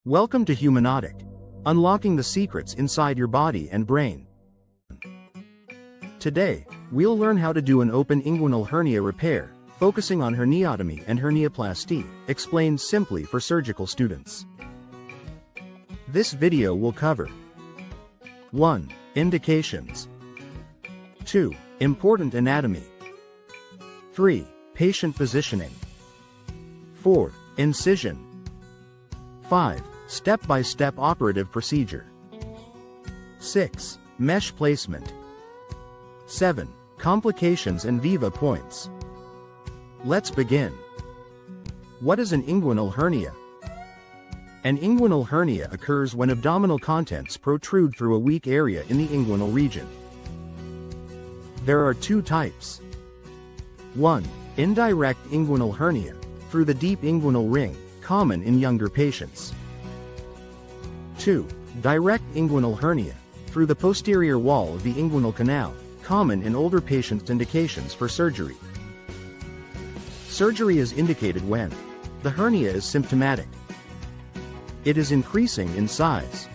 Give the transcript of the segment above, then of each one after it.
Welcome to Humanotic, unlocking the secrets inside your body and brain. Today, we'll learn how to do an open inguinal hernia repair, focusing on herniotomy and hernioplasty, explained simply for surgical students. This video will cover 1. Indications. 2. Important anatomy. 3. Patient positioning. 4. Incision. 5. Step-by-step operative procedure. 6. Mesh placement. 7. Complications and Viva points. Let's begin. What is an inguinal hernia? An inguinal hernia occurs when abdominal contents protrude through a weak area in the inguinal region. There are two types. 1. Indirect inguinal hernia, through the deep inguinal ring, common in younger patients. 2. Direct inguinal hernia, through the posterior wall of the inguinal canal, common in older patients. Indications for surgery. Surgery is indicated when the hernia is symptomatic. It is increasing in size.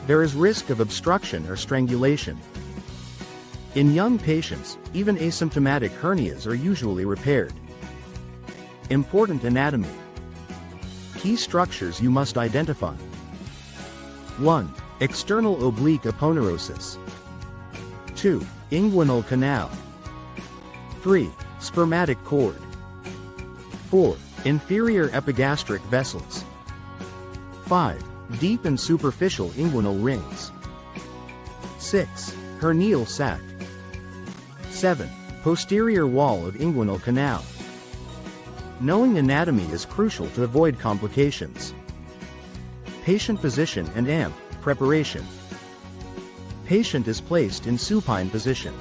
There is risk of obstruction or strangulation. In young patients, even asymptomatic hernias are usually repaired. Important anatomy. Key structures you must identify. 1. External oblique aponeurosis. 2. Inguinal canal. 3. Spermatic cord. 4. Inferior epigastric vessels. 5. Deep and superficial inguinal rings. 6. Hernial sac. 7. Posterior wall of inguinal canal. Knowing anatomy is crucial to avoid complications. Patient position and preparation. Patient is placed in supine position.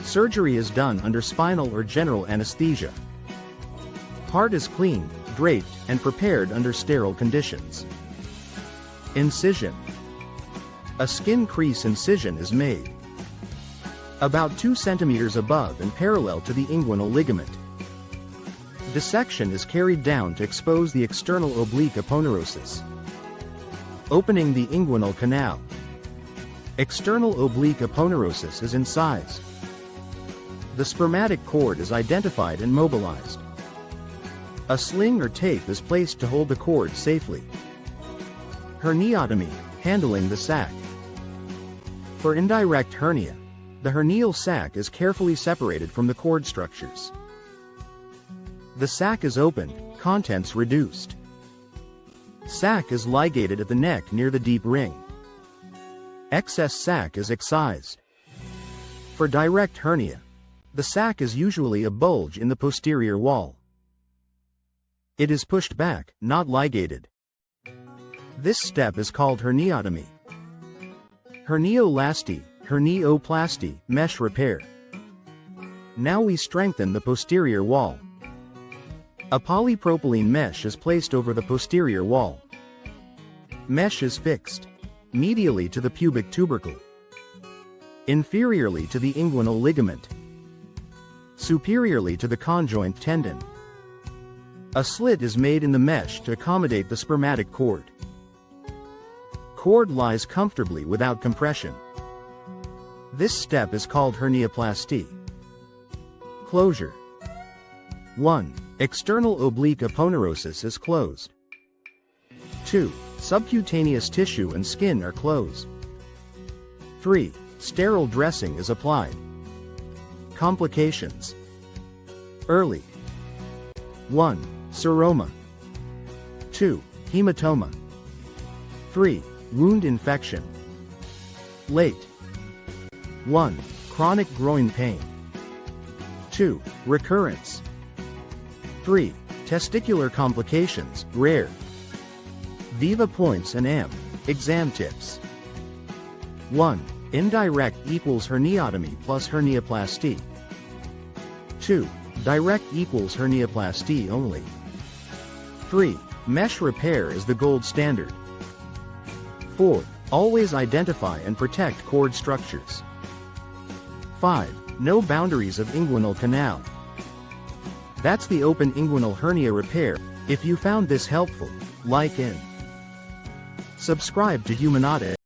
Surgery is done under spinal or general anesthesia. Part is cleaned, draped, and prepared under sterile conditions. Incision. A skin crease incision is made about 2 centimeters above and parallel to the inguinal ligament. Dissection is carried down to expose the external oblique aponeurosis. Opening the inguinal canal. External oblique aponeurosis is incised. The spermatic cord is identified and mobilized. A sling or tape is placed to hold the cord safely. Herniotomy, handling the sac. For indirect hernia, the hernial sac is carefully separated from the cord structures. The sac is opened, contents reduced. Sac is ligated at the neck near the deep ring. Excess sac is excised. For direct hernia, the sac is usually a bulge in the posterior wall. It is pushed back, not ligated. This step is called herniotomy. Hernioplasty, mesh repair. Now we strengthen the posterior wall. A polypropylene mesh is placed over the posterior wall. Mesh is fixed medially to the pubic tubercle, inferiorly to the inguinal ligament, superiorly to the conjoint tendon. A slit is made in the mesh to accommodate the spermatic cord. Cord lies comfortably without compression. This step is called hernioplasty. Closure. 1. External oblique aponeurosis is closed. 2. Subcutaneous tissue and skin are closed. 3. Sterile dressing is applied. Complications. Early. 1. Seroma. 2. Hematoma. 3. Wound infection. Late. 1. Chronic groin pain. 2. Recurrence. 3. Testicular complications, rare. Viva points and exam tips. 1. Indirect equals herniotomy plus hernioplasty. 2. Direct equals hernioplasty only. 3. Mesh repair is the gold standard. 4. Always identify and protect cord structures. 5. No boundaries of inguinal canal. That's the Open Inguinal Hernia Repair. If you found this helpful, like and subscribe to Humanata.